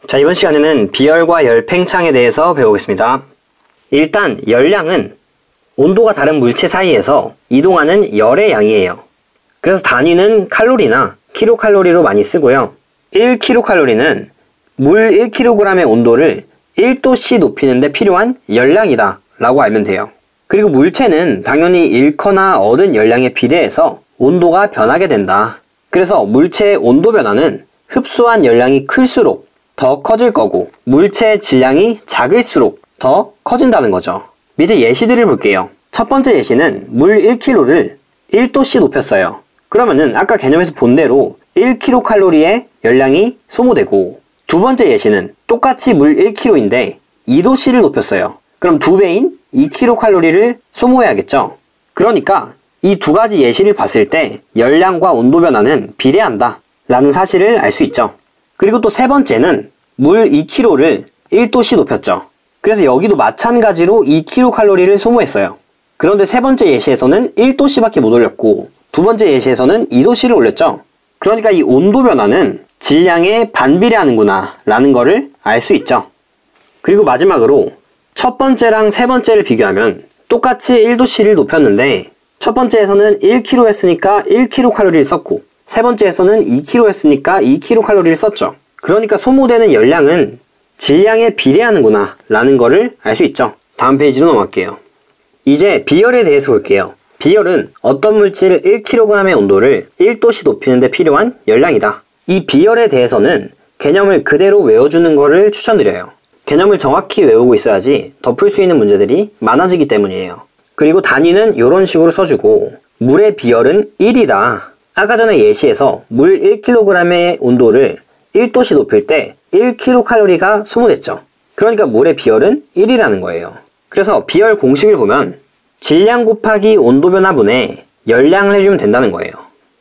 자, 이번 시간에는 비열과 열팽창에 대해서 배우겠습니다. 일단 열량은 온도가 다른 물체 사이에서 이동하는 열의 양이에요. 그래서 단위는 칼로리나 킬로칼로리로 많이 쓰고요. 1kcal는 물 1kg의 온도를 1도씨 높이는 데 필요한 열량이다 라고 알면 돼요. 그리고 물체는 당연히 잃거나 얻은 열량에 비례해서 온도가 변하게 된다. 그래서 물체의 온도 변화는 흡수한 열량이 클수록 더 커질 거고 물체의 질량이 작을수록 더 커진다는 거죠. 밑에 예시들을 볼게요. 첫 번째 예시는 물 1kg를 1도씨 높였어요. 그러면은 아까 개념에서 본 대로 1kcal의 열량이 소모되고, 두 번째 예시는 똑같이 물 1kg인데 2도씨를 높였어요. 그럼 2배인 2kcal를 소모해야겠죠. 그러니까 이 두 가지 예시를 봤을 때 열량과 온도 변화는 비례한다 라는 사실을 알 수 있죠. 그리고 또 세 번째는 물 2kg를 1도씨 높였죠. 그래서 여기도 마찬가지로 2kcal를 소모했어요. 그런데 세 번째 예시에서는 1도씨밖에 못 올렸고 두 번째 예시에서는 2도씨를 올렸죠. 그러니까 이 온도 변화는 질량에 반비례하는구나 라는 거를 알 수 있죠. 그리고 마지막으로 첫 번째랑 세 번째를 비교하면 똑같이 1도씨를 높였는데 첫 번째에서는 1kg 했으니까 1kcal를 썼고 세 번째에서는 2kg 했으니까 2kcal를 썼죠. 그러니까 소모되는 열량은 질량에 비례하는구나 라는 거를 알 수 있죠. 다음 페이지로 넘어갈게요. 이제 비열에 대해서 볼게요. 비열은 어떤 물질 1kg의 온도를 1도씨 높이는 데 필요한 열량이다. 이 비열에 대해서는 개념을 그대로 외워주는 거를 추천드려요. 개념을 정확히 외우고 있어야지 더 풀 수 있는 문제들이 많아지기 때문이에요. 그리고 단위는 이런 식으로 써주고 물의 비열은 1이다. 아까 전에 예시에서 물 1kg의 온도를 1도씨 높일 때 1kcal가 소모됐죠. 그러니까 물의 비열은 1이라는 거예요. 그래서 비열 공식을 보면 질량 곱하기 온도 변화분에 열량을 해주면 된다는 거예요.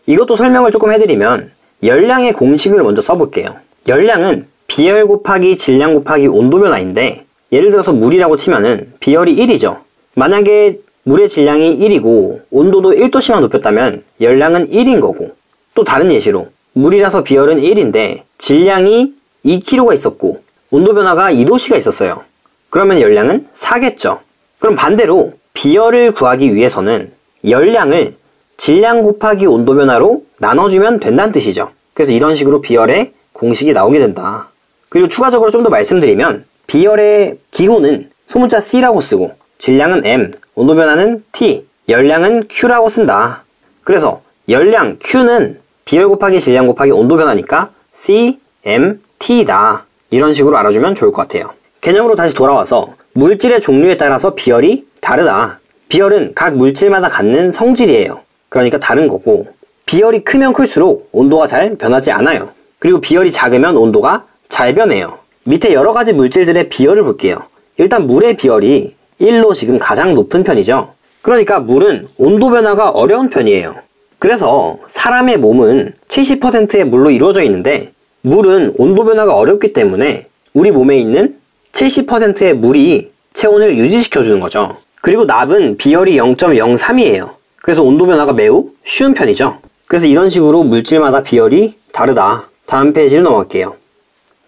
이것도 설명을 조금 해드리면 열량의 공식을 먼저 써볼게요. 열량은 비열 곱하기 질량 곱하기 온도 변화인데, 예를 들어서 물이라고 치면은 비열이 1이죠. 만약에 물의 질량이 1이고 온도도 1도씨만 높였다면 열량은 1인 거고, 또 다른 예시로 물이라서 비열은 1인데 질량이 2kg가 있었고 온도 변화가 2도씨가 있었어요. 그러면 열량은 4겠죠. 그럼 반대로 비열을 구하기 위해서는 열량을 질량 곱하기 온도 변화로 나눠주면 된다는 뜻이죠. 그래서 이런 식으로 비열의 공식이 나오게 된다. 그리고 추가적으로 좀 더 말씀드리면 비열의 기호는 소문자 C라고 쓰고 질량은 M, 온도 변화는 T, 열량은 Q라고 쓴다. 그래서 열량 Q는 비열 곱하기 질량 곱하기 온도 변화니까 C, M, T다. 이런 식으로 알아주면 좋을 것 같아요. 개념으로 다시 돌아와서 물질의 종류에 따라서 비열이 다르다. 비열은 각 물질마다 갖는 성질이에요. 그러니까 다른 거고, 비열이 크면 클수록 온도가 잘 변하지 않아요. 그리고 비열이 작으면 온도가 잘 변해요. 밑에 여러 가지 물질들의 비열을 볼게요. 일단 물의 비열이 1로 지금 가장 높은 편이죠. 그러니까 물은 온도 변화가 어려운 편이에요. 그래서 사람의 몸은 70%의 물로 이루어져 있는데 물은 온도 변화가 어렵기 때문에 우리 몸에 있는 70%의 물이 체온을 유지시켜주는 거죠. 그리고 납은 비열이 0.03이에요. 그래서 온도 변화가 매우 쉬운 편이죠. 그래서 이런 식으로 물질마다 비열이 다르다. 다음 페이지로 넘어갈게요.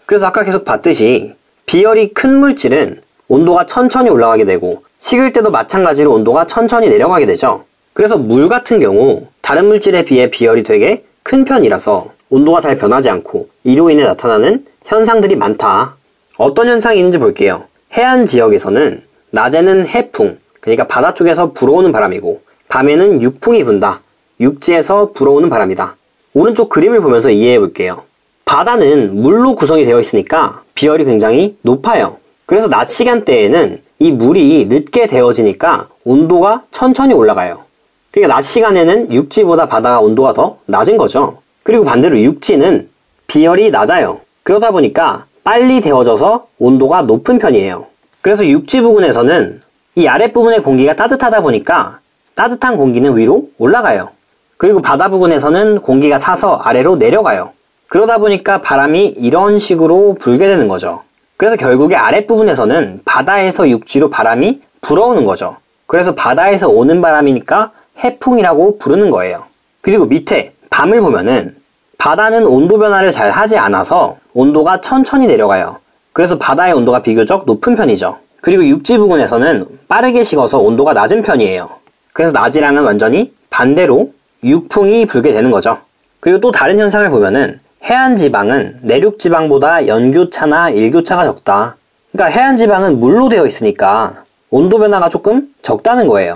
그래서 아까 계속 봤듯이 비열이 큰 물질은 온도가 천천히 올라가게 되고 식을 때도 마찬가지로 온도가 천천히 내려가게 되죠. 그래서 물 같은 경우 다른 물질에 비해 비열이 되게 큰 편이라서 온도가 잘 변하지 않고 이로 인해 나타나는 현상들이 많다. 어떤 현상이 있는지 볼게요. 해안 지역에서는 낮에는 해풍, 그러니까 바다 쪽에서 불어오는 바람이고 밤에는 육풍이 분다. 육지에서 불어오는 바람이다. 오른쪽 그림을 보면서 이해해 볼게요. 바다는 물로 구성이 되어 있으니까 비열이 굉장히 높아요. 그래서 낮 시간대에는 이 물이 늦게 데워지니까 온도가 천천히 올라가요. 그러니까 낮 시간에는 육지보다 바다가 온도가 더 낮은 거죠. 그리고 반대로 육지는 비열이 낮아요. 그러다 보니까 빨리 데워져서 온도가 높은 편이에요. 그래서 육지 부근에서는 이 아랫부분의 공기가 따뜻하다 보니까 따뜻한 공기는 위로 올라가요. 그리고 바다 부근에서는 공기가 차서 아래로 내려가요. 그러다 보니까 바람이 이런 식으로 불게 되는 거죠. 그래서 결국에 아랫부분에서는 바다에서 육지로 바람이 불어오는 거죠. 그래서 바다에서 오는 바람이니까 해풍이라고 부르는 거예요. 그리고 밑에 밤을 보면은 바다는 온도 변화를 잘 하지 않아서 온도가 천천히 내려가요. 그래서 바다의 온도가 비교적 높은 편이죠. 그리고 육지 부근에서는 빠르게 식어서 온도가 낮은 편이에요. 그래서 낮이랑은 완전히 반대로 육풍이 불게 되는 거죠. 그리고 또 다른 현상을 보면은 해안지방은 내륙지방보다 연교차나 일교차가 적다. 그러니까 해안지방은 물로 되어 있으니까 온도 변화가 조금 적다는 거예요.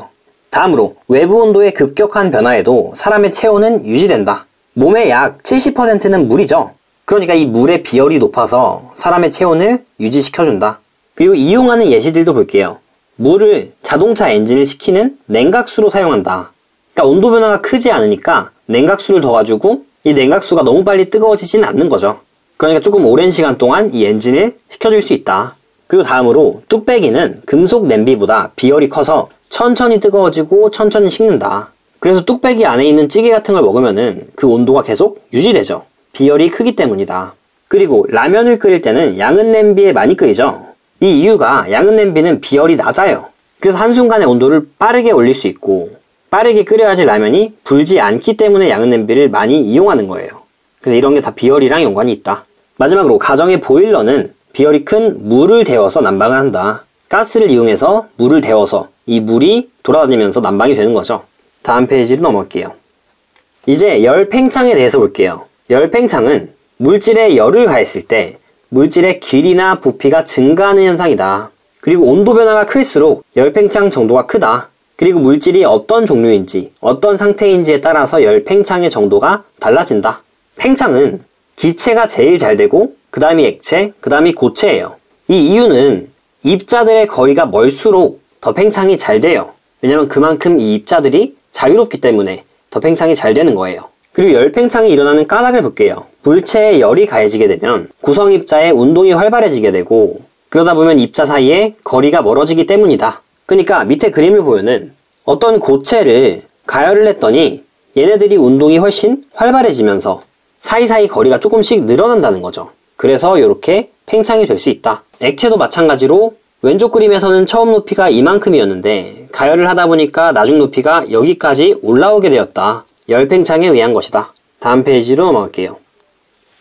다음으로 외부 온도의 급격한 변화에도 사람의 체온은 유지된다. 몸의 약 70%는 물이죠. 그러니까 이 물의 비열이 높아서 사람의 체온을 유지시켜준다. 그리고 이용하는 예시들도 볼게요. 물을 자동차 엔진을 식히는 냉각수로 사용한다. 그러니까 온도 변화가 크지 않으니까 냉각수를 둬가지고 이 냉각수가 너무 빨리 뜨거워지지는 않는 거죠. 그러니까 조금 오랜 시간 동안 이 엔진을 식혀줄 수 있다. 그리고 다음으로 뚝배기는 금속 냄비보다 비열이 커서 천천히 뜨거워지고 천천히 식는다. 그래서 뚝배기 안에 있는 찌개 같은 걸 먹으면은 그 온도가 계속 유지되죠. 비열이 크기 때문이다. 그리고 라면을 끓일 때는 양은 냄비에 많이 끓이죠. 이 이유가 양은 냄비는 비열이 낮아요. 그래서 한순간에 온도를 빠르게 올릴 수 있고 빠르게 끓여야지 라면이 불지 않기 때문에 양은 냄비를 많이 이용하는 거예요. 그래서 이런 게 다 비열이랑 연관이 있다. 마지막으로 가정의 보일러는 비열이 큰 물을 데워서 난방을 한다. 가스를 이용해서 물을 데워서 이 물이 돌아다니면서 난방이 되는 거죠. 다음 페이지로 넘어갈게요. 이제 열 팽창에 대해서 볼게요. 열 팽창은 물질에 열을 가했을 때 물질의 길이나 부피가 증가하는 현상이다. 그리고 온도 변화가 클수록 열 팽창 정도가 크다. 그리고 물질이 어떤 종류인지 어떤 상태인지에 따라서 열 팽창의 정도가 달라진다. 팽창은 기체가 제일 잘 되고 그 다음이 액체, 그 다음이 고체예요. 이 이유는 입자들의 거리가 멀수록 더 팽창이 잘 돼요. 왜냐면 그만큼 이 입자들이 자유롭기 때문에 더 팽창이 잘 되는 거예요. 그리고 열 팽창이 일어나는 까닭을 볼게요. 물체에 열이 가해지게 되면 구성 입자의 운동이 활발해지게 되고 그러다 보면 입자 사이에 거리가 멀어지기 때문이다. 그러니까 밑에 그림을 보면은 어떤 고체를 가열을 했더니 얘네들이 운동이 훨씬 활발해지면서 사이사이 거리가 조금씩 늘어난다는 거죠. 그래서 이렇게 팽창이 될 수 있다. 액체도 마찬가지로 왼쪽 그림에서는 처음 높이가 이만큼이었는데 가열을 하다 보니까 나중 높이가 여기까지 올라오게 되었다. 열 팽창에 의한 것이다. 다음 페이지로 넘어갈게요.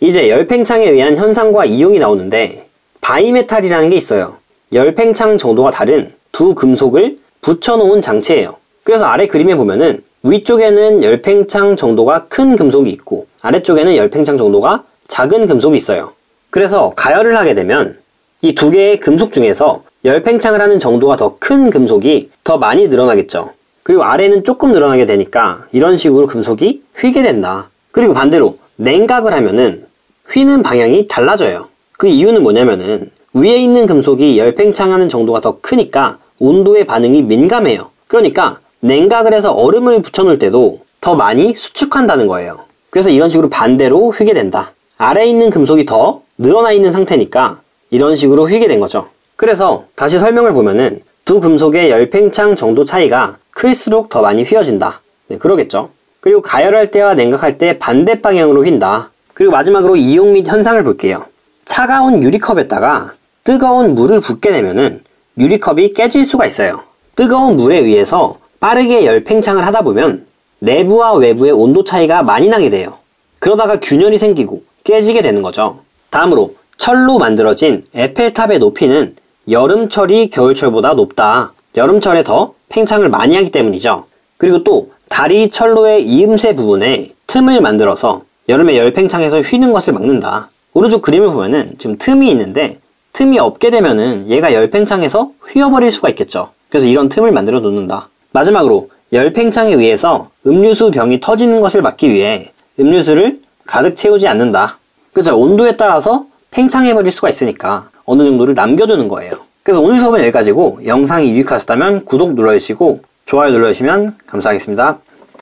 이제 열 팽창에 의한 현상과 이용이 나오는데 바이메탈이라는 게 있어요. 열 팽창 정도가 다른 두 금속을 붙여놓은 장치예요. 그래서 아래 그림에 보면은 위쪽에는 열 팽창 정도가 큰 금속이 있고 아래쪽에는 열 팽창 정도가 작은 금속이 있어요. 그래서 가열을 하게 되면 이 두 개의 금속 중에서 열 팽창을 하는 정도가 더 큰 금속이 더 많이 늘어나겠죠. 그리고 아래는 조금 늘어나게 되니까 이런 식으로 금속이 휘게 된다. 그리고 반대로 냉각을 하면은 휘는 방향이 달라져요. 그 이유는 뭐냐면은 위에 있는 금속이 열 팽창하는 정도가 더 크니까 온도의 반응이 민감해요. 그러니까 냉각을 해서 얼음을 붙여놓을 때도 더 많이 수축한다는 거예요. 그래서 이런 식으로 반대로 휘게 된다. 아래에 있는 금속이 더 늘어나 있는 상태니까 이런 식으로 휘게 된 거죠. 그래서 다시 설명을 보면은 두 금속의 열 팽창 정도 차이가 클수록 더 많이 휘어진다. 네, 그러겠죠. 그리고 가열할 때와 냉각할 때 반대 방향으로 휜다. 그리고 마지막으로 이용 및 현상을 볼게요. 차가운 유리컵에다가 뜨거운 물을 붓게 되면은 유리컵이 깨질 수가 있어요. 뜨거운 물에 의해서 빠르게 열 팽창을 하다 보면 내부와 외부의 온도 차이가 많이 나게 돼요. 그러다가 균열이 생기고 깨지게 되는 거죠. 다음으로 철로 만들어진 에펠탑의 높이는 여름철이 겨울철보다 높다. 여름철에 더 팽창을 많이 하기 때문이죠. 그리고 또 다리 철로의 이음새 부분에 틈을 만들어서 여름에 열 팽창해서 휘는 것을 막는다. 오른쪽 그림을 보면은 지금 틈이 있는데 틈이 없게 되면은 얘가 열 팽창해서 휘어버릴 수가 있겠죠. 그래서 이런 틈을 만들어 놓는다. 마지막으로 열 팽창에 의해서 음료수 병이 터지는 것을 막기 위해 음료수를 가득 채우지 않는다. 그렇죠. 온도에 따라서 팽창해버릴 수가 있으니까 어느 정도를 남겨두는 거예요. 그래서 오늘 수업은 여기까지고 영상이 유익하셨다면 구독 눌러주시고 좋아요 눌러주시면 감사하겠습니다.